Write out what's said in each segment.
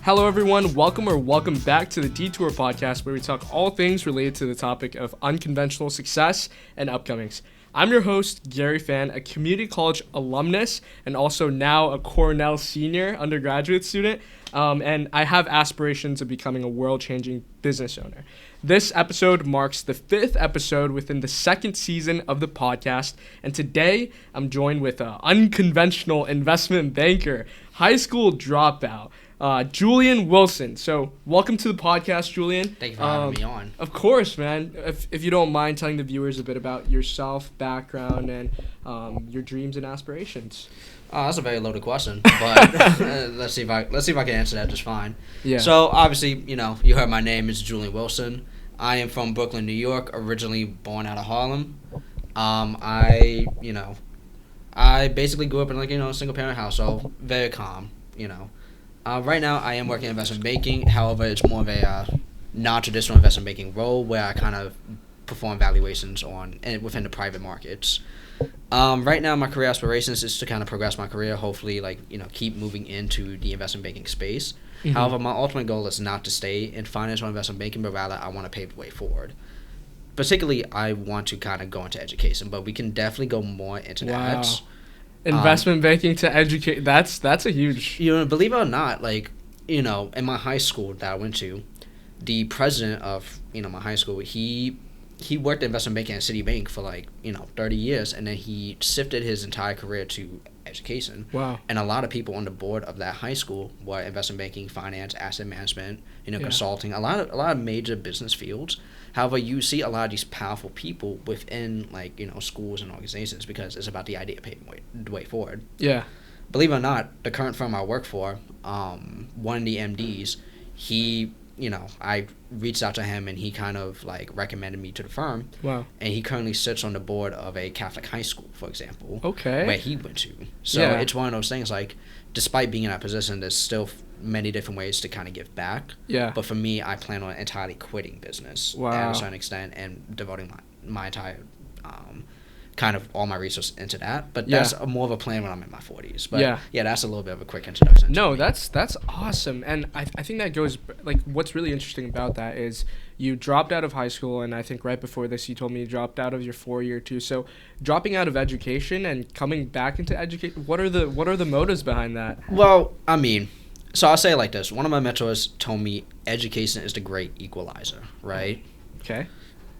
Hello, everyone. Welcome back to the Detour Podcast, where we talk all things related to the topic of unconventional success and upcomings. I'm your host, Gary Fan, a community college alumnus and also now a Cornell senior undergraduate student, and I have aspirations of becoming a world-changing business owner. This episode marks the 5th episode within the 2nd season of the podcast, and today I'm joined with an unconventional investment banker, high school dropout, Julian Wilson. So welcome to the podcast, Julian. Thank you for having me on. Of course, man. If you don't mind telling the viewers a bit about yourself, background, and your dreams and aspirations. That's a very loaded question, but let's see if I can answer that just fine. Yeah. So obviously, you heard my name is Julian Wilson. I am from Brooklyn, New York, originally born out of Harlem. I basically grew up in a single parent household, very calm, Right now, I am working in investment banking. However, it's more of a non-traditional investment banking role where I kind of perform valuations within the private markets. Right now, my career aspirations is to kind of progress my career, hopefully, keep moving into the investment banking space. Mm-hmm. However, my ultimate goal is not to stay in financial investment banking, but rather I want to pave the way forward. Particularly, I want to kind of go into education, but we can definitely go more into that. Investment banking to educate, that's a huge... Believe it or not, in my high school that I went to, the president of, my high school, he worked in investment banking at Citibank for 30 years, and then he shifted his entire career to education. Wow. And a lot of people on the board of that high school were investment banking, finance, asset management, consulting, a lot of major business fields. However, you see a lot of these powerful people within schools and organizations because it's about the idea of paving the way forward. Yeah. Believe it or not, the current firm I work for, one of the MDs, I reached out to him and he kind of recommended me to the firm. Wow. And he currently sits on the board of a Catholic high school, for example. Okay. Where he went to. So It's one of those things despite being in that position, there's still many different ways to kind of give back. Yeah. But for me, I plan on entirely quitting business at a certain extent and devoting my entire kind of all my resources into that. But that's more of a plan when I'm in my 40s. But that's a little bit of a quick introduction. No, that's awesome. And I think that goes, what's really interesting about that is you dropped out of high school, and I think right before this you told me you dropped out of your 4-year too. So dropping out of education and coming back into education, what are the motives behind that? Well, so I'll say it like this. One of my mentors told me education is the great equalizer, right? Okay.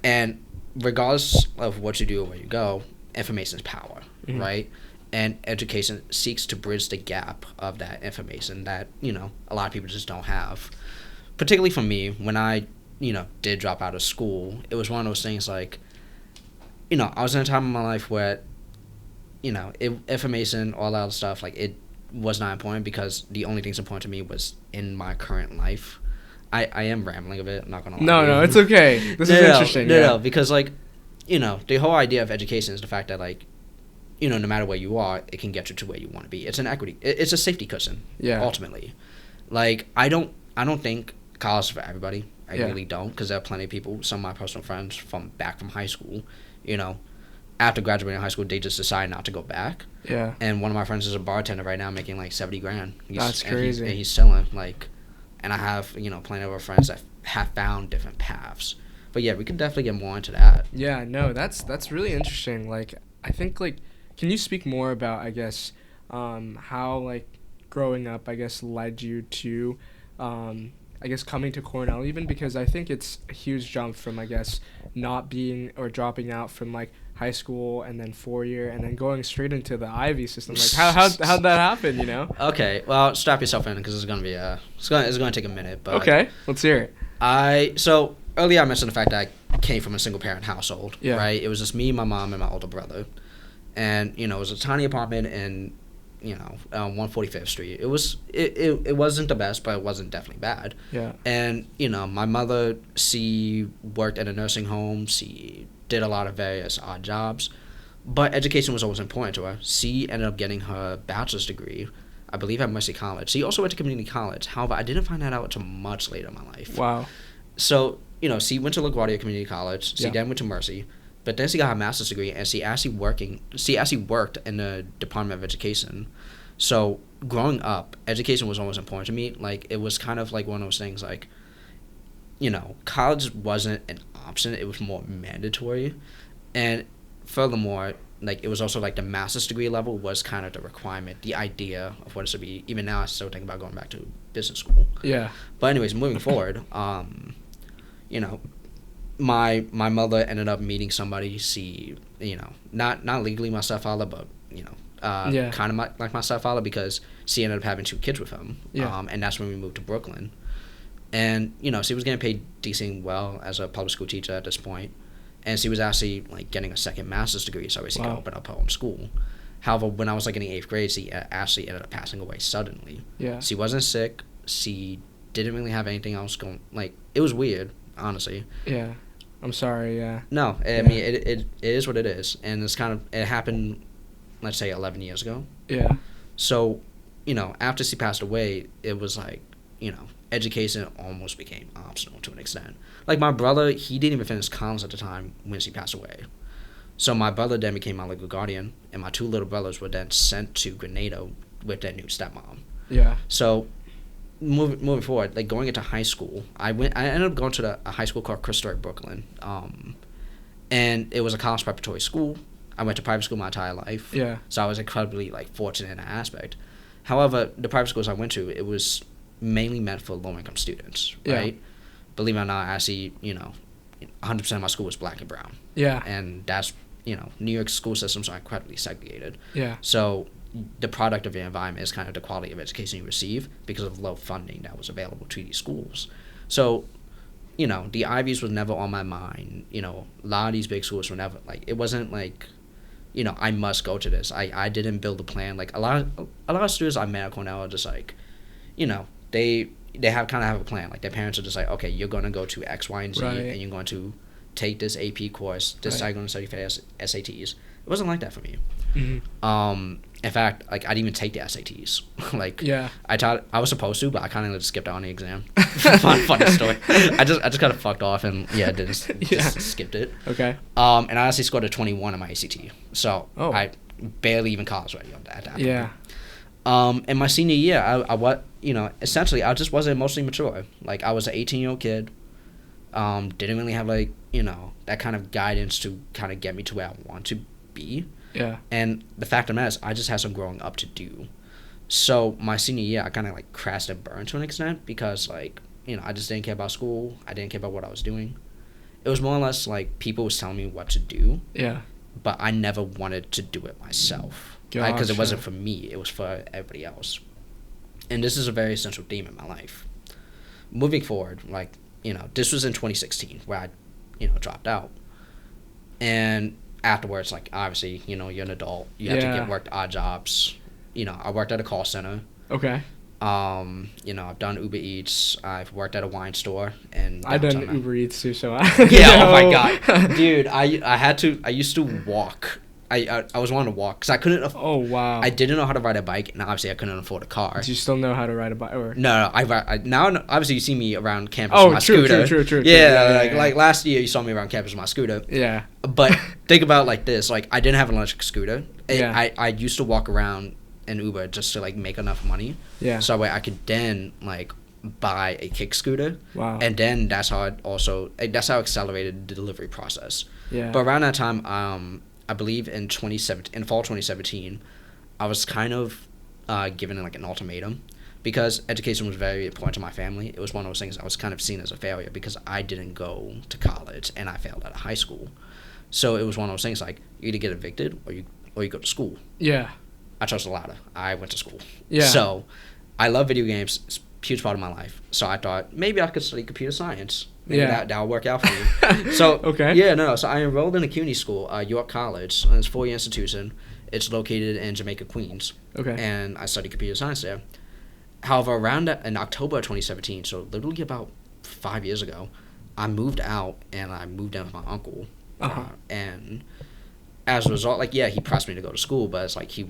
And regardless of what you do or where you go, information is power, right? And education seeks to bridge the gap of that information that, a lot of people just don't have. Particularly for me, when I, did drop out of school, it was one of those things I was in a time in my life where, information, all that other stuff, it was not important because the only things important to me was in my current life. I am rambling a bit, I'm not going to lie. No, it's okay. This is interesting. No, because, the whole idea of education is the fact that, no matter where you are, it can get you to where you want to be. It's an equity. It's a safety cushion, ultimately. I don't think college is for everybody. I really don't, because there are plenty of people, some of my personal friends from high school, after graduating high school, they just decide not to go back. Yeah. And one of my friends is a bartender right now making $70,000. That's crazy. And he's selling, and I have, plenty of our friends that have found different paths. But yeah, we can definitely get more into that. Yeah, no, that's really interesting. I think, can you speak more about, I guess, how, growing up, I guess, led you to, I guess, coming to Cornell even? Because I think it's a huge jump from, I guess, not being or dropping out from, high school and then 4-year and then going straight into the Ivy system. How'd that happen, Okay, well, strap yourself in because it's going to be, it's going to take a minute. But okay, let's hear it. So earlier I mentioned the fact that I came from a single parent household, right? It was just me, my mom, and my older brother. And, it was a tiny apartment in, 145th Street. It wasn't the best, but it wasn't definitely bad. Yeah. And, my mother, she worked at a nursing home. She did a lot of various odd jobs. But education was always important to her. She ended up getting her bachelor's degree, I believe, at Mercy College. She also went to community college. However, I didn't find that out until much later in my life. Wow. So, she went to LaGuardia Community College. She then went to Mercy. But then she got her master's degree, and she actually worked in the Department of Education. So growing up, education was always important to me. Like, it was kind of like one of those things, like, college wasn't an option. It was more mandatory. And furthermore, like, it was also like the master's degree level was kind of the requirement, the idea of what it should be. Even now, I still think about going back to business school. Yeah. But anyways, moving forward, my mother ended up meeting somebody, not legally my stepfather, but, kind of like my stepfather, because she ended up having 2 kids with him. Yeah. And that's when we moved to Brooklyn. And, she was getting paid decent well as a public school teacher at this point. And she was actually, like, getting a second master's degree, so she could open up her own school. However, when I was, like, in the 8th grade, she actually ended up passing away suddenly. Yeah. She wasn't sick. She didn't really have anything else going. Like, it was weird, honestly. Yeah. I'm sorry, yeah. No, I mean, it is what it is. And it happened, let's say, 11 years ago. Yeah. So, after she passed away, it was like, education almost became optional to an extent. Like, my brother, he didn't even finish college at the time when she passed away. So my brother then became my legal guardian, and my 2 little brothers were then sent to Grenada with their new stepmom. Yeah. So moving forward, like, going into high school, I ended up going to a high school called Christopher Brooklyn, and it was a college preparatory school. I went to private school my entire life. Yeah. So I was incredibly, like, fortunate in that aspect. However, the private schools I went to, it was mainly meant for low-income students, right? Yeah. Believe it or not, actually, 100% of my school was black and brown. Yeah. And that's, New York school systems are incredibly segregated. Yeah. So the product of your environment is kind of the quality of education you receive because of low funding that was available to these schools. So, the Ivies was never on my mind. A lot of these big schools were never, like, it wasn't like, I must go to this. I didn't build a plan. Like, a lot of students I met at Cornell are just like, they have a plan. Like, their parents are just like, okay, you're going to go to X, Y, and Z, right. and you're going to take this AP course. This is how you're going to study for SATs. It wasn't like that for me. Mm-hmm. In fact, like, I didn't even take the SATs. Like, yeah. I was supposed to, but I kind of just skipped out on the exam. Funny story. I just kind of fucked off and just skipped it. Okay. And I actually scored a 21 on my ACT, so I barely even college ready at that point. Yeah. In my senior year, essentially, I just wasn't emotionally mature. Like, I was an 18-year-old kid. Didn't really have, like, that kind of guidance to kind of get me to where I want to be. Yeah. And the fact of the matter is, I just had some growing up to do. So my senior year, I kind of, like, crashed and burned to an extent because, like, I just didn't care about school. I didn't care about what I was doing. It was more or less like people was telling me what to do. Yeah. But I never wanted to do it myself. Because it wasn't for me. It was for everybody else. And this is a very essential theme in my life. Moving forward, like, this was in 2016 where I, dropped out. And afterwards, like, obviously, you're an adult. You have to get worked odd jobs. I worked at a call center. Okay. I've done Uber Eats. I've worked at a wine store. And I've done Uber Eats too, so yeah, oh my God. Dude, I used to walk. I was wanting to walk because I couldn't. Oh wow! I didn't know how to ride a bike, and obviously I couldn't afford a car. Do you still know how to ride a bike? Or? No. I now obviously you see me around campus with my scooter. True. Yeah, like last year you saw me around campus with my scooter. Yeah. But think about it like this: like, I didn't have an electric scooter. Yeah. I used to walk around in Uber just to, like, make enough money. Yeah. So that way I could then, like, buy a kick scooter. Wow. And then that's how I accelerated the delivery process. Yeah. But around that time, I believe in fall 2017, I was kind of given, like, an ultimatum because education was very important to my family. It was one of those things I was kind of seen as a failure because I didn't go to college and I failed out of high school. So it was one of those things like you either get evicted or you go to school. Yeah. I chose the latter. I went to school. Yeah. So I love video games. It's a huge part of my life. So I thought maybe I could study computer science. Maybe that'll work out for me. So okay. Yeah, no. So I enrolled in a CUNY school, York College. And it's a 4-year institution. It's located in Jamaica, Queens. Okay. And I studied computer science there. However, around in October of 2017, so literally about 5 years ago, I moved out and I moved in with my uncle. And as a result, like, yeah, he pressed me to go to school, but it's like he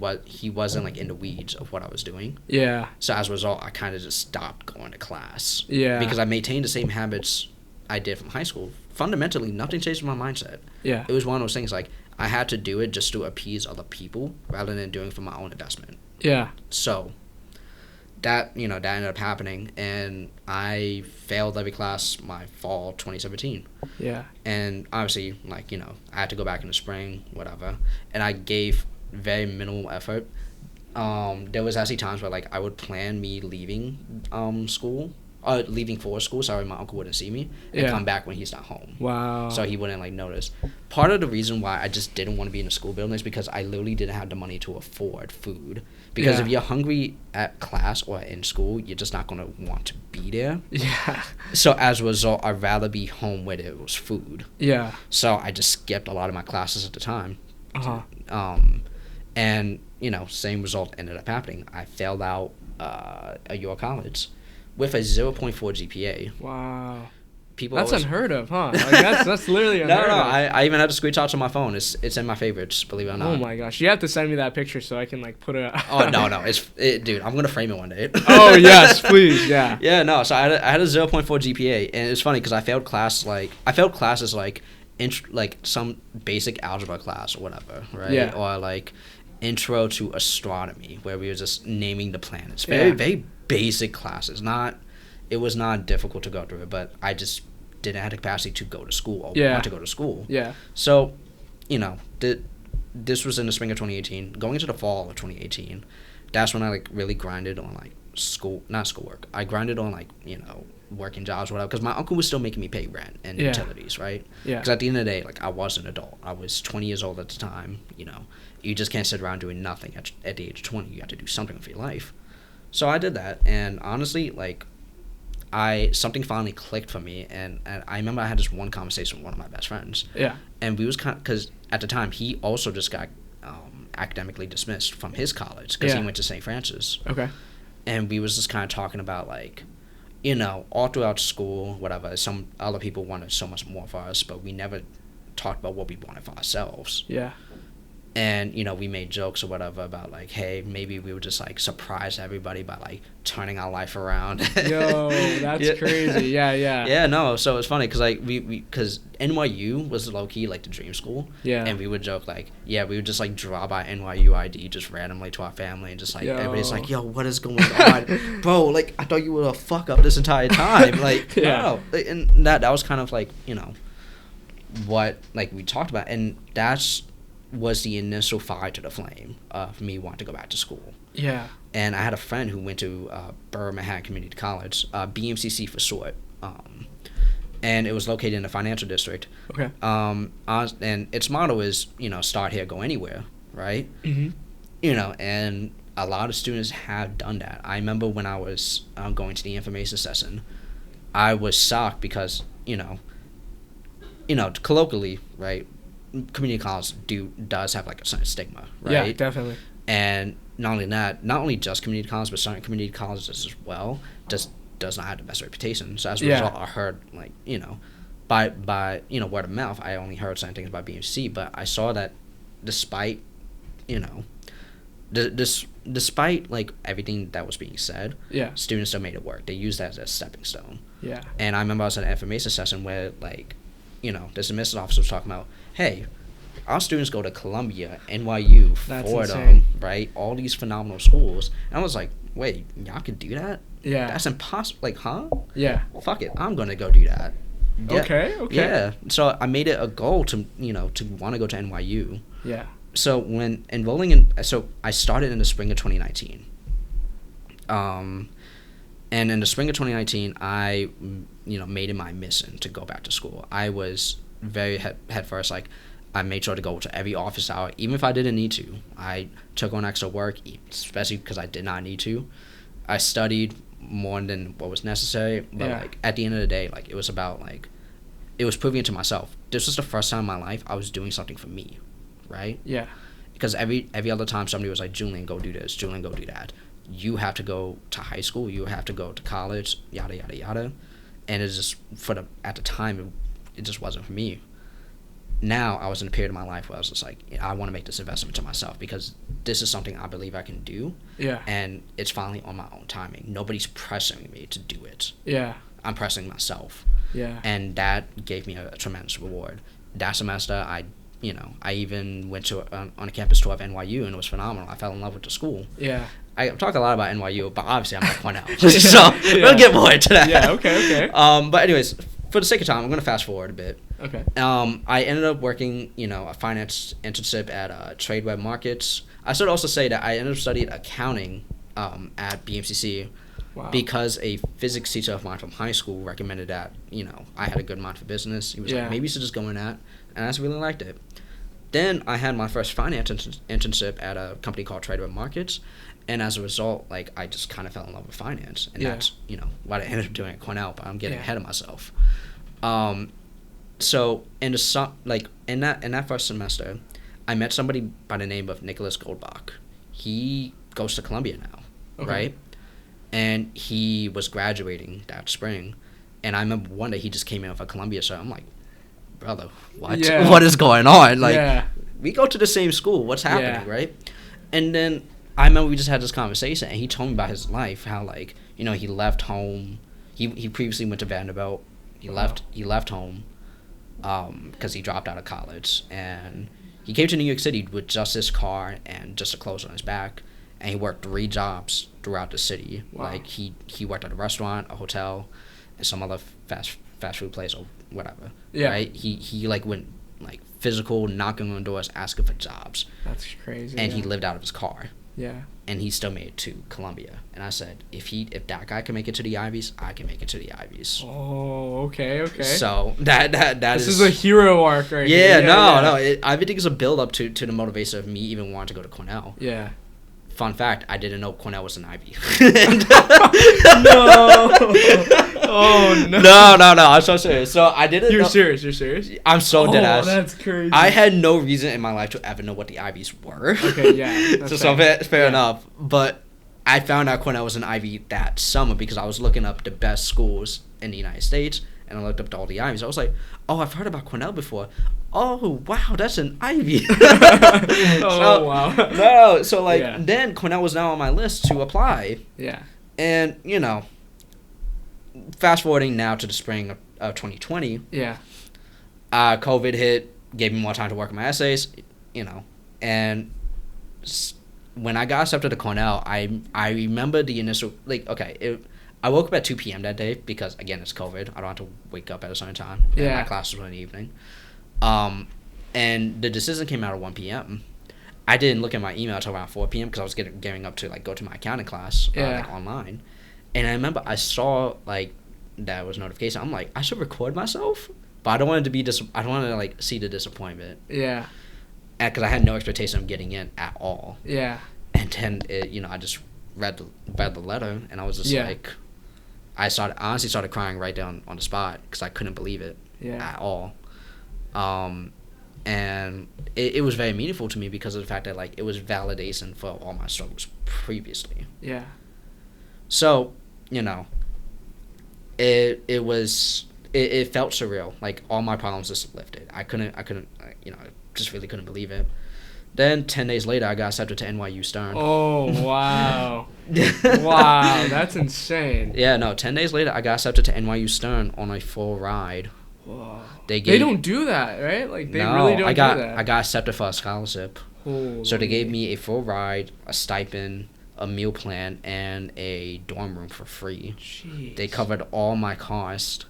wasn't, like, in the weeds of what I was doing. Yeah. So as a result, I kind of just stopped going to class. Yeah. Because I maintained the same habits I did from high school. Fundamentally, nothing changed my mindset. Yeah. It was one of those things, like, I had to do it just to appease other people rather than doing it for my own investment. Yeah. So, that ended up happening, and I failed every class my fall 2017. Yeah. And obviously, like, I had to go back in the spring, whatever, and I gave very minimal effort. There was actually times where, like, I would plan me leaving leaving for school, so my uncle wouldn't see me, and come back when he's not home. Wow. So he wouldn't, like, notice. Part of the reason why I just didn't want to be in a school building is because I literally didn't have the money to afford food. Because if you're hungry at class or in school, you're just not going to want to be there. Yeah. So as a result, I'd rather be home where there was food. Yeah. So I just skipped a lot of my classes at the time. And, same result ended up happening. I failed out a year of college with a 0.4 GPA. Wow. People that's always, unheard of, huh? Like, that's literally unheard of. I even had the screenshots on my phone. It's in my favorites, believe it or not. Oh my gosh, you have to send me that picture so I can, like, put it. Oh no, dude, I'm gonna frame it one day. Oh yes, please, yeah. Yeah, no. So I had a 0.4 GPA, and it's funny because I failed classes like some basic algebra class or whatever, right? Yeah. Or like intro to astronomy, where we were just naming the planets. Very basic classes. It was not difficult to go through it, but I just didn't have the capacity to go to school or want to go to school. Yeah. So, this was in the spring of 2018. Going into the fall of 2018, that's when I, like, really grinded on, like, not schoolwork. I grinded on, like, working jobs or whatever, because my uncle was still making me pay rent and utilities, right? Yeah. Because at the end of the day, like, I was an adult. I was 20 years old at the time, You just can't sit around doing nothing at the age of 20. You have to do something with your life. So I did that, and honestly, like, something finally clicked for me, and I remember I had this one conversation with one of my best friends. Yeah. And we was because at the time he also just got academically dismissed from his college because he went to St. Francis. Okay. And we was just kind of talking about, like, all throughout school, whatever, some other people wanted so much more for us, but we never talked about what we wanted for ourselves. Yeah. And, we made jokes or whatever about, like, hey, maybe we would just, like, surprise everybody by, like, turning our life around. Yo, that's crazy. Yeah. Yeah, no, so it's funny because, like, because NYU was low-key, like, the dream school. Yeah. And we would joke, like, we would just, like, draw by NYU ID just randomly to our family and just, like, everybody's like, yo, what is going on? Bro, like, I thought you were a fuck-up this entire time. Like, no. And that was kind of, like, what, like, we talked about. And was the initial fire to the flame of me wanting to go back to school. Yeah. And I had a friend who went to Burr Manhattan Community College, BMCC for short, and it was located in the financial district. Okay. And its motto is, start here, go anywhere, right? Mm-hmm. And a lot of students have done that. I remember when I was going to the information session, I was shocked because, colloquially, right, community college does have, like, a certain stigma, right? Yeah, definitely. And not only just community college, but certain community colleges as well does not have the best reputation. So as a result, I heard, like, by word of mouth, I only heard certain things about BMC, but I saw that despite despite, like, everything that was being said, students still made it work. They used that as a stepping stone. Yeah. And I remember I was at an information session where, like, this admissions officer was talking about, hey, our students go to Columbia, NYU, Fordham, right? All these phenomenal schools. And I was like, wait, y'all can do that? Yeah. That's impossible. Like, huh? Yeah. Fuck it. I'm going to go do that. Yeah. Okay. Yeah. So I made it a goal to want to go to NYU. Yeah. So when enrolling I started in the spring of 2019. And in the spring of 2019, I, made it my mission to go back to school. I was very head first, like, I made sure to go to every office hour, even if I didn't need to. I took on extra work, especially because I did not need to. I studied more than what was necessary, but, like, at the end of the day, like, it was about, like, it was proving it to myself. This was the first time in my life I was doing something for me, right? Yeah. Because every other time somebody was like, Julian, go do this, Julian, go do that. You have to go to high school, you have to go to college, yada, yada, yada. And it's just, at the time, it just wasn't for me. Now, I was in a period of my life where I was just like, I want to make this investment to myself because this is something I believe I can do. Yeah. And it's finally on my own timing. Nobody's pressuring me to do it. Yeah. I'm pressing myself. Yeah. And that gave me a tremendous reward. That semester, I even went to on a campus tour of NYU, and it was phenomenal. I fell in love with the school. Yeah. I'm talking a lot about NYU, but obviously I'm at Cornell. So we'll get more into that. Yeah, okay. But anyways, for the sake of time, I'm going to fast forward a bit. Okay. I ended up working, a finance internship at Tradeweb Markets. I should also say that I ended up studying accounting at BMCC. Wow. Because a physics teacher of mine from high school recommended that, I had a good mind for business. He was like, maybe you should just go in that. And I just really liked it. Then I had my first finance internship at a company called Tradeweb Markets. And as a result, I just kind of fell in love with finance. And that's, what I ended up doing at Cornell, but I'm getting ahead of myself. So in that first semester, I met somebody by the name of Nicholas Goldbach. He goes to Columbia now, right? And he was graduating that spring. And I remember one day he just came in with a Columbia shirt. I'm like, brother, what? Yeah. What is going on? We go to the same school. What's happening, right? And then I remember we just had this conversation, and he told me about his life, how, he left home. He previously went to Vanderbilt. He left home because he dropped out of college. And he came to New York City with just his car and just the clothes on his back. And he worked 3 jobs throughout the city. Wow. He worked at a restaurant, a hotel, and some other fast food place or whatever. Yeah. Right? He went physical, knocking on doors, asking for jobs. That's crazy. And he lived out of his car. Yeah. And he still made it to Columbia. And I said, if that guy can make it to the Ivies, I can make it to the Ivies. Oh, okay. So this is a hero arc right here. No. I think it's a build up to the motivation of me even wanting to go to Cornell. Yeah. Fun fact, I didn't know Cornell was an Ivy. No. Oh, no. No. I'm so serious. So I didn't know. You're serious? I'm so dead ass. Oh, that's crazy. I had no reason in my life to ever know what the Ivies were. Okay, yeah. So fair enough. But I found out Cornell was an Ivy that summer because I was looking up the best schools in the United States, and I looked up all the Ivies. I was like, oh, I've heard about Cornell before. Oh, wow, that's an Ivy. Wow. No, so then Cornell was now on my list to apply. Yeah. And, fast forwarding now to the spring of 2020. Yeah. COVID hit, gave me more time to work on my essays, and when I got accepted to Cornell, I remember the initial, I woke up at 2 p.m. that day because, again, it's COVID. I don't have to wake up at a certain time. Yeah. And my classes were in the evening. And the decision came out at 1 p.m. I didn't look at my email until around 4 p.m. because I was gearing up to go to my accounting class online. And I remember I saw that was notification. I'm like, I should record myself, but I don't want it to be I don't want to see the disappointment. Yeah. Because I had no expectation of getting in at all. Yeah. And then I just read the letter, and I was just I honestly started crying right down on the spot because I couldn't believe it at all. And it was very meaningful to me because of the fact that it was validation for all my struggles previously. Yeah. So, it felt surreal. All my problems just lifted. I just really couldn't believe it. Then 10 days later, I got accepted to NYU Stern. Oh, wow. Wow, that's insane. Yeah, no, 10 days later, I got accepted to NYU Stern on a full ride. Whoa. They don't do that, right? They really don't do that. I got accepted for a scholarship. Holy. So they gave me a full ride, a stipend, a meal plan, and a dorm room for free. Jeez. They covered all my costs.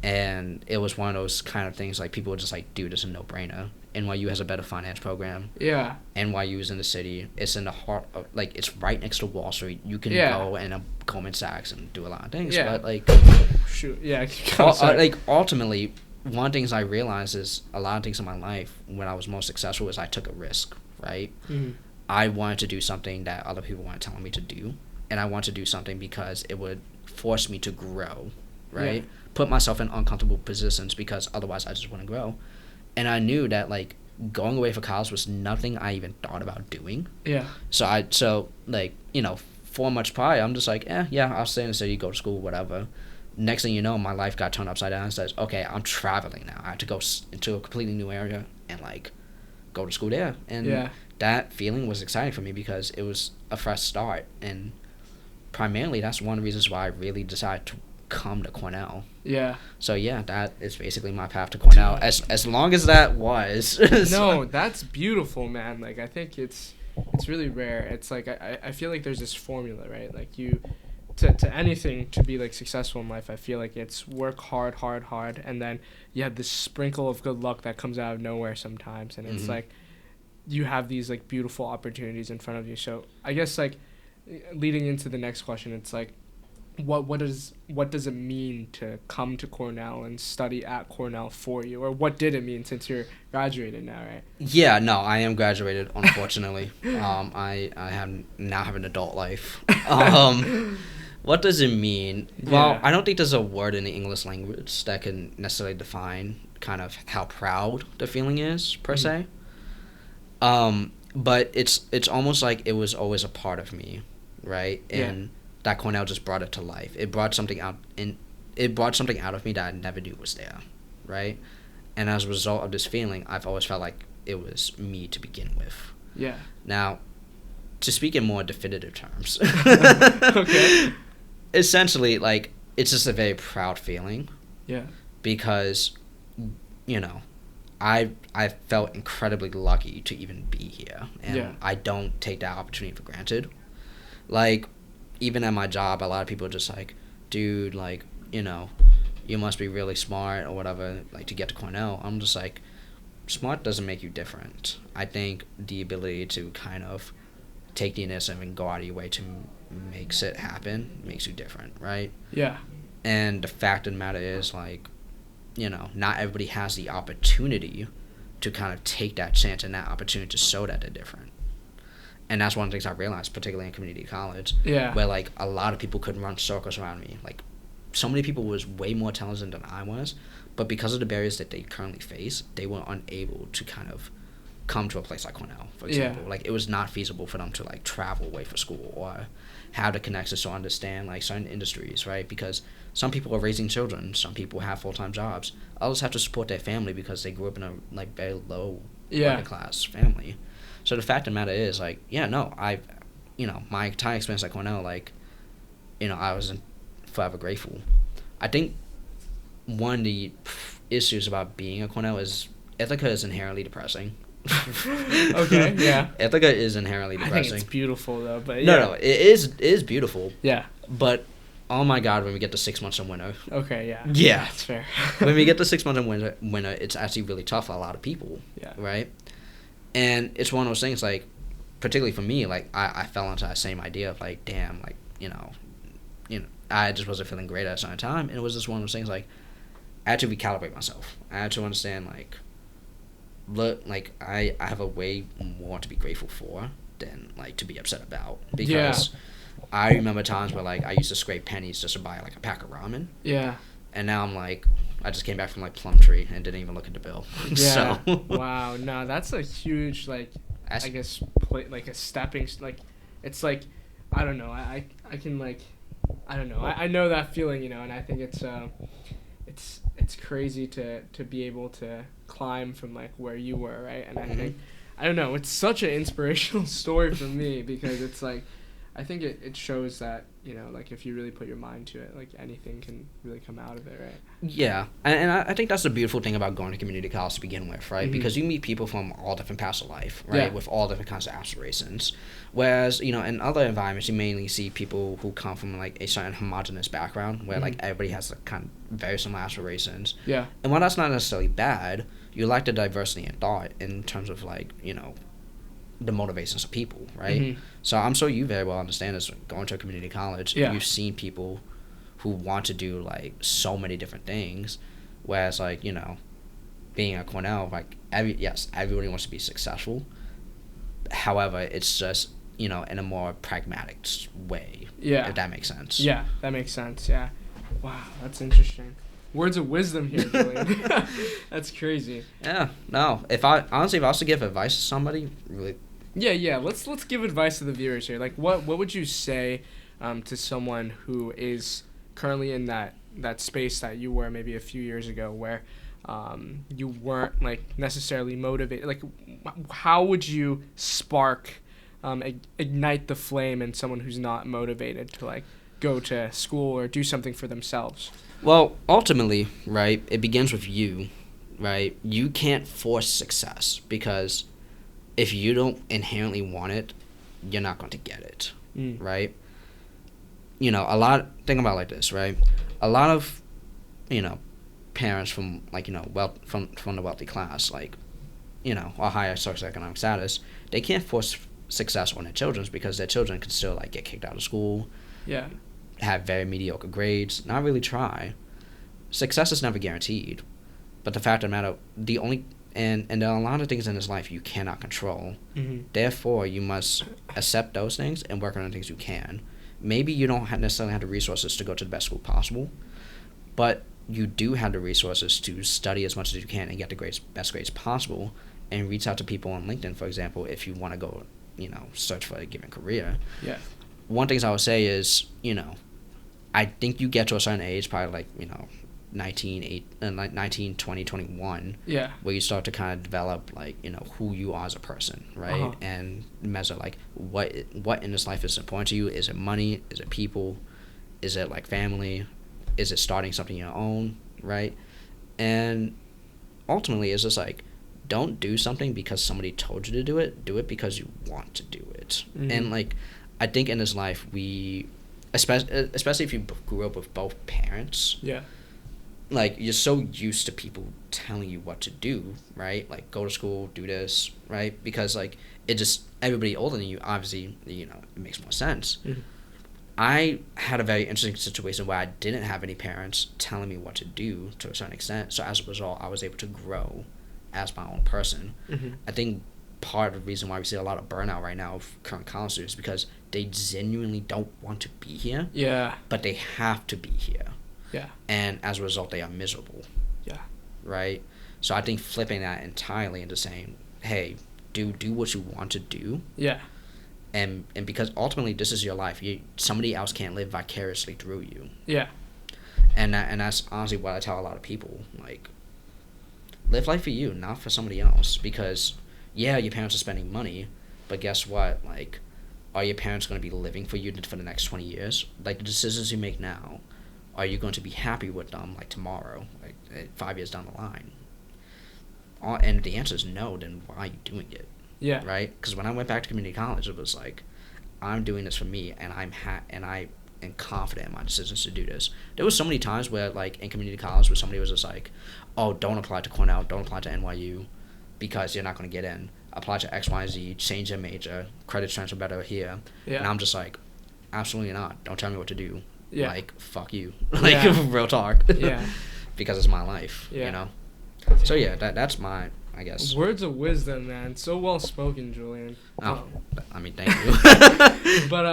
And it was one of those kind of things people were just dude, it's a no-brainer. NYU has a better finance program. Yeah. NYU is in the city. It's in the heart of, it's right next to Wall Street. You can go and Goldman Sachs and do a lot of things. Yeah. But, shoot. Yeah. Ultimately, one of the things I realized is a lot of things in my life, when I was most successful, is I took a risk, right? Mm-hmm. I wanted to do something that other people weren't telling me to do. And I wanted to do something because it would force me to grow, right? Yeah. Put myself in uncomfortable positions because otherwise I just wouldn't grow. And I knew that going away for college was nothing I even thought about doing. Yeah. So 4 months prior, I'm just I'll stay in the city, go to school, whatever. Next thing you know, my life got turned upside down and says, okay, I'm traveling now. I have to go into a completely new area and go to school there. And that feeling was exciting for me because it was a fresh start. And primarily, that's one of the reasons why I really decided to come to Cornell. Yeah. So that is basically my path to Cornell. As long as that was. No, that's beautiful, man. I think it's it's really rare. It's like I feel like there's this formula, right? Like you to anything to be like successful in life, I feel like it's work hard, and then you have this sprinkle of good luck that comes out of nowhere sometimes, and it's like you have these like beautiful opportunities in front of you. So I guess like leading into the next question, it's like what does it mean to come to Cornell and study at Cornell for you, or what did it mean since you're graduated now, right? Yeah, no, I am graduated, unfortunately. I now have an adult life. What does it mean? Yeah. Well, I don't think there's a word in the English language that can necessarily define kind of how proud the feeling is, per se. But it's almost like it was always a part of me, right? And that Cornell just brought it to life. It brought something out of me that I never knew was there, right? And as a result of this feeling, I've always felt like it was me to begin with. Yeah. Now, to speak in more definitive terms, okay. Essentially, like, it's just a very proud feeling. Yeah. Because, you know, I felt incredibly lucky to even be here, and I don't take that opportunity for granted. Like, even at my job, a lot of people are just like, dude, like, you know, you must be really smart or whatever, like, to get to Cornell. I'm just like, smart doesn't make you different. I think the ability to kind of take the initiative and go out of your way to makes it happen makes you different, right? Yeah. And the fact of the matter is, like, you know, not everybody has the opportunity to kind of take that chance and that opportunity to show that they're different. And that's one of the things I realized, particularly in community college, where, like, a lot of people could run circles around me. Like, so many people was way more talented than I was, but because of the barriers that they currently face, they were unable to kind of come to a place like Cornell, for example. Like, it was not feasible for them to, like, travel away for school or have the connections to understand, like, certain industries, right? Because some people are raising children, some people have full-time jobs, others have to support their family because they grew up in a, like, very low class family. So the fact of the matter is, like, my entire experience at Cornell, like, you know, I was forever grateful. I think one of the issues about being at Cornell is Ithaca is inherently depressing. Okay, yeah. Ithaca is inherently depressing. I think it's beautiful, though, but No, it is beautiful. Yeah. But, oh my God, when we get to 6 months in winter. Okay, yeah. Yeah. That's fair. When we get to 6 months in winter, it's actually really tough for a lot of people. Yeah. Right? And it's one of those things, like, particularly for me, like, I fell into that same idea of, like, damn, like, you know, I just wasn't feeling great at a certain time, and it was just one of those things, like, I had to recalibrate myself. I had to understand, like, look, like, I have a way more to be grateful for than, like, to be upset about. Because I remember times where, like, I used to scrape pennies just to buy, like, a pack of ramen. Yeah. And now I'm, like, I just came back from, like, Plumtree and didn't even look at the bill. Yeah. So. Wow. No, that's a huge, like, I guess, like, a stepping, like, it's, like, I don't know. I can, like, I don't know. I know that feeling, you know, and I think it's crazy to be able to climb from, like, where you were, right? And I think, I don't know, it's such an inspirational story for me because it's, like, I think it shows that, you know, like, if you really put your mind to it, like, anything can really come out of it, right? Yeah, and I think that's the beautiful thing about going to community college to begin with, right? Because you meet people from all different paths of life, right? With all different kinds of aspirations. Whereas, you know, in other environments, you mainly see people who come from, like, a certain homogenous background where, like, everybody has, like, kind of very similar aspirations. Yeah. And while that's not necessarily bad, you like the diversity in thought in terms of, like, you know, the motivations of people, right? So I'm sure you very well understand this. Going to a community college, you've seen people who want to do, like, so many different things, whereas, like, you know, being at Cornell, like, everybody wants to be successful. However, it's just, you know, in a more pragmatic way. Yeah. If that makes sense. Yeah, that makes sense. Yeah. Wow, that's interesting. Words of wisdom here, Julian. That's crazy. Yeah. No. If I was to give advice to somebody, really. Yeah. Let's give advice to the viewers here. Like, what would you say to someone who is currently in that space that you were maybe a few years ago, where you weren't, like, necessarily motivated? Like, how would you spark, ignite the flame in someone who's not motivated to, like, go to school or do something for themselves? Well, ultimately, right, it begins with you, right? You can't force success because if you don't inherently want it, you're not going to get it, right? Think about it like this, right? A lot of, parents from, from the wealthy class, or higher socioeconomic status, they can't force success on their children because their children can still, get kicked out of school, have very mediocre grades, not really try. Success is never guaranteed, but the fact of the matter, and there are a lot of things in this life you cannot control. Therefore, you must accept those things and work on the things you can. Maybe you don't necessarily have the resources to go to the best school possible, but you do have the resources to study as much as you can and get the best grades possible, and reach out to people on LinkedIn, for example, if you want to go, search for a given career. Yeah. One thing I would say is, I think you get to a certain age, probably 19, 20, 21, where you start to kind of develop, who you are as a person, right? And measure, what in this life is important to you. Is it money? Is it people? Is it, family? Is it starting something your own, right? And ultimately, it's just, don't do something because somebody told you to do it. Do it because you want to do it. And, I think in this life, we, especially if you grew up with both parents, you're so used to people telling you what to do, right? Go to school, do this, right? Because, everybody older than you, obviously, it makes more sense. I had a very interesting situation where I didn't have any parents telling me what to do to a certain extent. So, as a result, I was able to grow as my own person. I think part of the reason why we see a lot of burnout right now of current college students is because they genuinely don't want to be here. But they have to be here. And as a result, they are miserable. Right? So I think flipping that entirely into saying, hey, do what you want to do. And because ultimately this is your life. Somebody else can't live vicariously through you. And that's honestly what I tell a lot of people. Live life for you, not for somebody else. Because, your parents are spending money, but guess what? Are your parents going to be living for you for the next 20 years? The decisions you make now, are you going to be happy with them tomorrow, 5 years down the line? And if the answer is no, then why are you doing it? Right? Because when I went back to community college, it was I'm doing this for me, and I am confident in my decisions to do this. There was so many times where, in community college, where somebody was just oh, don't apply to Cornell, don't apply to NYU, because you're not going to get in. Apply to X, Y, Z, change your major, credit transfer better here. And I'm just absolutely not. Don't tell me what to do. Fuck you. Real talk. Because it's my life, So, that's my, I guess. Words of wisdom, man. So well spoken, Julian. Oh, thank you. But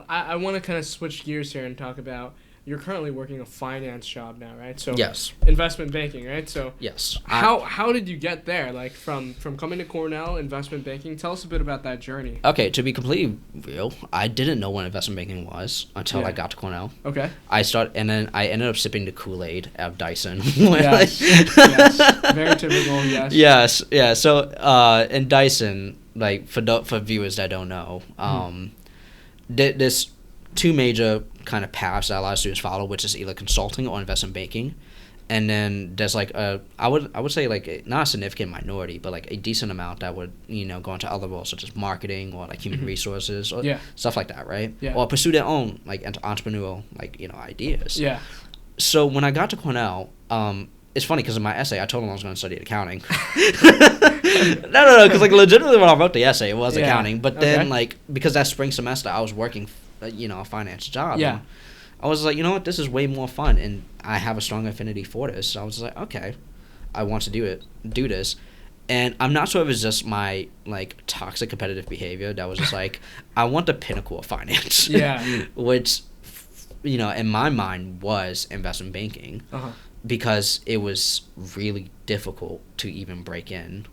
I want to kind of switch gears here and talk about, you're currently working a finance job now, right? So yes. Investment banking, right? So yes. How did you get there? From coming to Cornell, investment banking. Tell us a bit about that journey. Okay, to be completely real, I didn't know what investment banking was until I got to Cornell. Okay. And then I ended up sipping the Kool-Aid of Dyson. Yes. Very typical. Yes. Yes. Yeah. So in Dyson, for viewers that don't know, there's two major kind of paths that a lot of students follow, which is either consulting or investment banking. And then there's I would say not a significant minority, but a decent amount that would go into other roles such as marketing or human resources or stuff like that, right? Or pursue their own entrepreneurial ideas. So when I got to Cornell, it's funny because in my essay I told them I was going to study accounting. No, because legitimately when I wrote the essay it was accounting, but then because that spring semester I was working a finance job. I was you know what, this is way more fun, and I have a strong affinity for this. So I was okay, I want to do this. And I'm not sure if it's just my toxic competitive behavior that was just I want the pinnacle of finance. Which in my mind was investment banking. Because it was really difficult to even break in.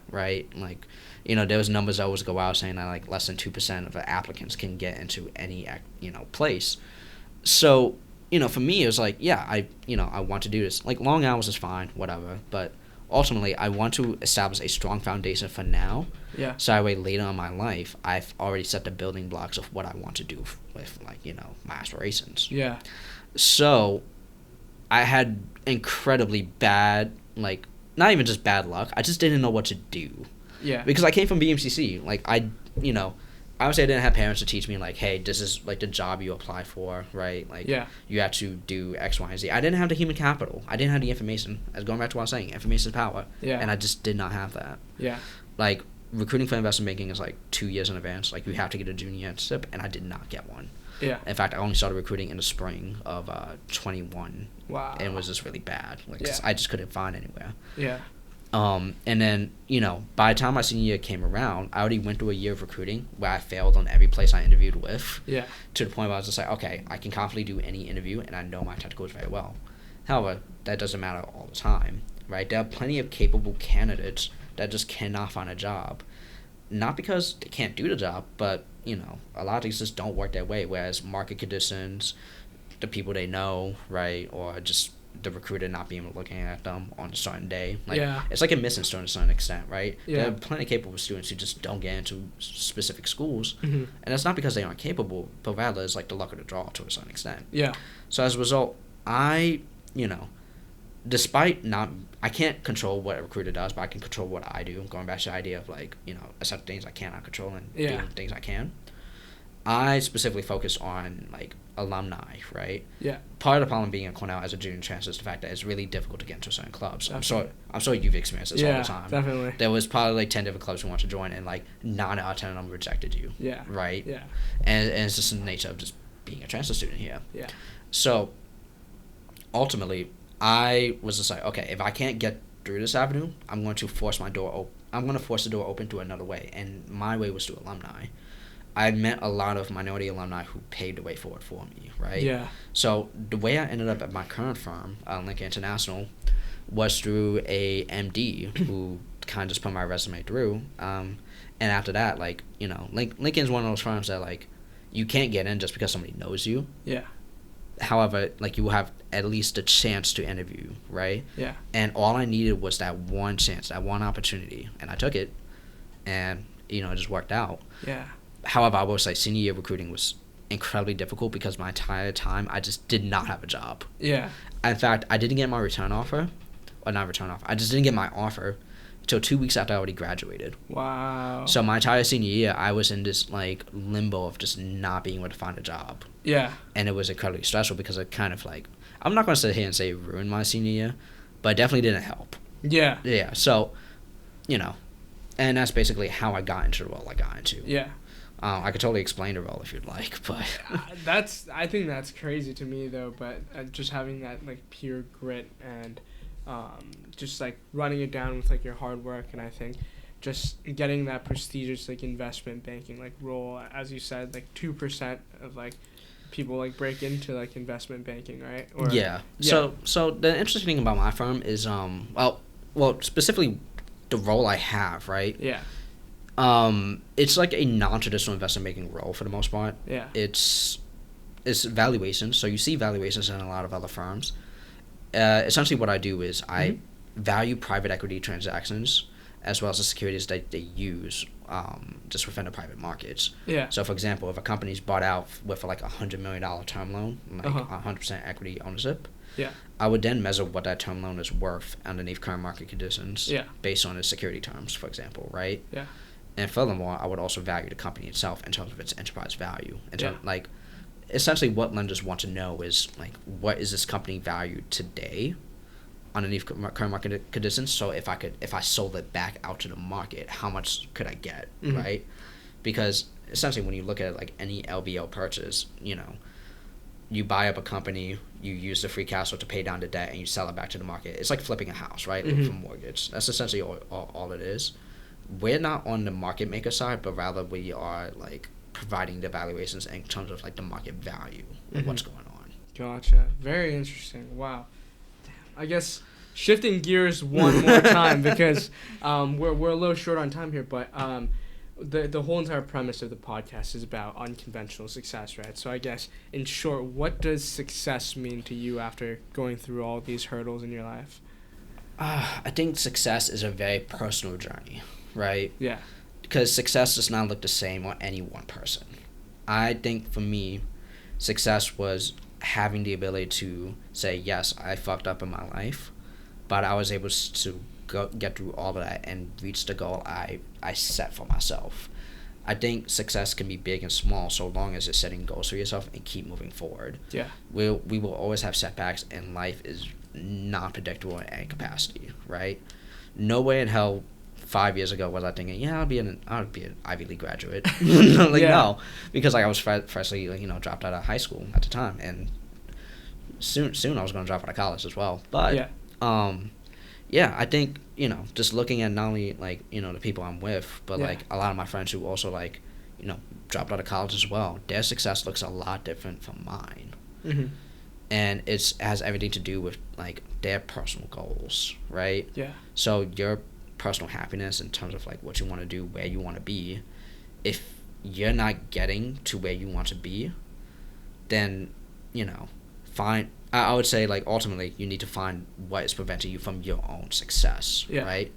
Right? There was numbers that always go out saying that less than 2% of the applicants can get into any place. So for me it was I want to do this. Long hours is fine, whatever, but ultimately I want to establish a strong foundation for now. So that way later in my life I've already set the building blocks of what I want to do with my aspirations. So I had incredibly bad not even just bad luck, I just didn't know what to do. Yeah. Because I came from BMCC. Like, obviously I didn't have parents to teach me, like, hey, this is, like, the job you apply for, right? Like, you have to do X, Y, and Z. I didn't have the human capital. I didn't have the information. As going back to what I was saying, information is power. Yeah. And I just did not have that. Yeah. Like, recruiting for investment banking is, like, 2 years in advance. Like, you have to get a junior internship, and I did not get one. Yeah. In fact, I only started recruiting in the spring of 21. Wow. And it was just really bad. Like, Yeah. I just couldn't find anywhere. Yeah. And then, by the time my senior year came around, I already went through a year of recruiting where I failed on every place I interviewed with. Yeah. To the point where I was just like, okay, I can confidently do any interview, and I know my technicals very well. However, that doesn't matter all the time, right? There are plenty of capable candidates that just cannot find a job. Not because they can't do the job, but, a lot of things just don't work that way, whereas market conditions, the people they know, right, or just the recruiter not being able to looking at them on a certain day. Like, it's like a missing to a certain extent, right? Yeah. There are plenty of capable students who just don't get into specific schools, Mm-hmm. and that's not because they aren't capable, but rather it's like the luck of the draw to a certain extent. Yeah. So as a result, I despite not, I can't control what a recruiter does, but I can control what I do. Going back to the idea of, like, accept things I cannot control and doing things I can. I specifically focus on, like, alumni, right? Yeah. Part of the problem being at Cornell as a junior transfer is the fact that it's really difficult to get into certain clubs. Definitely. I'm sure you've experienced this all the time. Definitely. There was probably like 10 different clubs who wanted to join, and like 9 out of 10 of them rejected you. Yeah. Right? Yeah. And it's just the nature of just being a transfer student here. Yeah. So ultimately, I was just like, okay, if I can't get through this avenue, I'm going to force the door open to another way, and my way was through alumni. I met a lot of minority alumni who paved the way forward for me, right? Yeah. So the way I ended up at my current firm, Lincoln International, was through a MD who kind of just put my resume through. And after that, like, Lincoln's one of those firms that, like, you can't get in just because somebody knows you. Yeah. However, like, you will have at least a chance to interview, right? Yeah. And all I needed was that one chance, that one opportunity, and I took it, and it just worked out. Yeah. However, I will say senior year recruiting was incredibly difficult because my entire time I just did not have a job. Yeah. In fact, I didn't get my I just didn't get my offer until 2 weeks after I already graduated. Wow. So my entire senior year, I was in this, like, limbo of just not being able to find a job. Yeah. And it was incredibly stressful because it kind of, like, I'm not going to sit here and say it ruined my senior year, but it definitely didn't help. Yeah. Yeah. So, and that's basically how I got into the role I got into. Yeah. I could totally explain the role if you'd like, but I think that's crazy to me though. But just having that, like, pure grit and just, like, running it down with, like, your hard work, and I think just getting that prestigious, like, investment banking, like, role, as you said, like 2% of, like, people, like, break into, like, investment banking, right? Or, yeah. So the interesting thing about my firm is specifically the role I have, right? Yeah. It's like a non-traditional investment banking role for the most part. Yeah. It's valuations. So you see valuations in a lot of other firms. Essentially what I do is I value private equity transactions as well as the securities that they use just within the private markets. Yeah. So, for example, if a company's bought out with like $100 million term loan, like 100% equity ownership, I would then measure what that term loan is worth underneath current market conditions based on its security terms, for example, right? Yeah. And furthermore, I would also value the company itself in terms of its enterprise value. Like, essentially what lenders want to know is, like, what is this company valued today underneath current market conditions? So if I sold it back out to the market, how much could I get, right? Because essentially when you look at, like, any LBO purchase, you buy up a company, you use the free cash flow to pay down the debt, and you sell it back to the market. It's like flipping a house, right? From a mortgage. That's essentially all it is. We're not on the market maker side, but rather we are, like, providing the valuations in terms of, like, the market value of what's going on. Gotcha. Very interesting. Wow. Damn. I guess shifting gears one more time because we're a little short on time here, but the whole entire premise of the podcast is about unconventional success, right? So I guess, in short, what does success mean to you after going through all these hurdles in your life? I think success is a very personal journey, right? Yeah. Because success does not look the same on any one person. I think for me, success was having the ability to say, yes, I fucked up in my life, but I was able to get through all of that and reach the goal I set for myself. I think success can be big and small so long as you're setting goals for yourself and keep moving forward. Yeah. We will always have setbacks, and life is not predictable in any capacity, right? No way in hell 5 years ago was I thinking, yeah, I'll be an Ivy League graduate. No, because I was freshly dropped out of high school at the time, and soon I was going to drop out of college as well. But I think just looking at not only the people I'm with, but a lot of my friends who also dropped out of college as well. Their success looks a lot different from mine, and it has everything to do with their personal goals, right? Yeah. So your personal happiness in terms of what you want to do, where you want to be, if you're not getting to where you want to be, then I would say ultimately you need to find what is preventing you from your own success, right?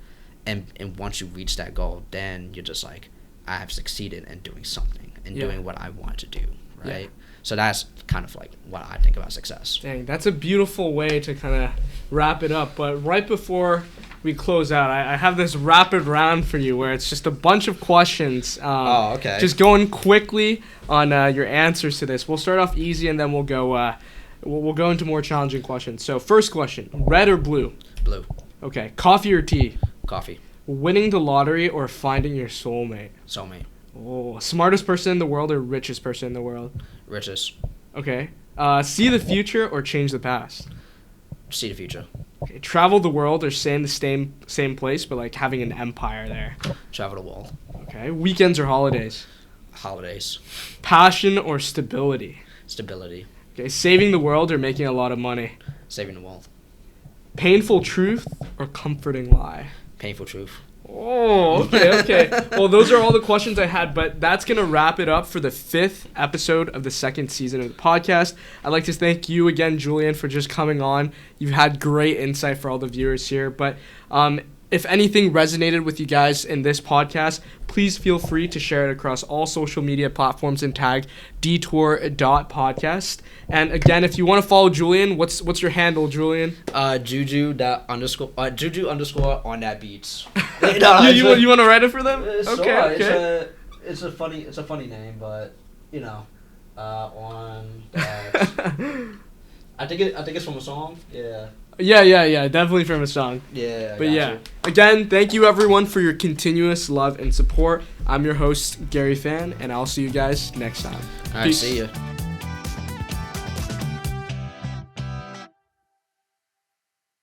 And once you reach that goal, then you're just I have succeeded in doing something and doing what I want to do, right? So that's kind of what I think about success. Dang, that's a beautiful way to kind of wrap it up. But right before we close out, I have this rapid round for you where it's just a bunch of questions. Okay. Just going quickly on your answers to this. We'll start off easy and then we'll go we'll go into more challenging questions. So first question, red or blue? Blue. Okay. Coffee or tea? Coffee. Winning the lottery or finding your soulmate? Soulmate. Oh, smartest person in the world or richest person in the world? Richest. Okay. See the future or change the past? See the future. Okay. Travel the world or stay in the same place but having an empire there? Travel the world. Okay. Weekends or holidays? Holidays. Passion or stability? Stability. Okay. Saving the world or making a lot of money? Saving the world. Painful truth or comforting lie? Painful truth. Oh, okay. Well, those are all the questions I had, but that's going to wrap it up for the 5th episode of the 2nd season of the podcast. I'd like to thank you again, Julian, for just coming on. You've had great insight for all the viewers here, but if anything resonated with you guys in this podcast, please feel free to share it across all social media platforms and tag detour.podcast. And again, if you want to follow Julian, what's your handle, Julian? Juju on that beats. You want to write it for them? Okay. It's a funny name, but on that. I think it's from a song. Yeah. Yeah, definitely from a song. Yeah. But again, thank you everyone for your continuous love and support. I'm your host, Gary Fan, and I'll see you guys next time. All right, see ya.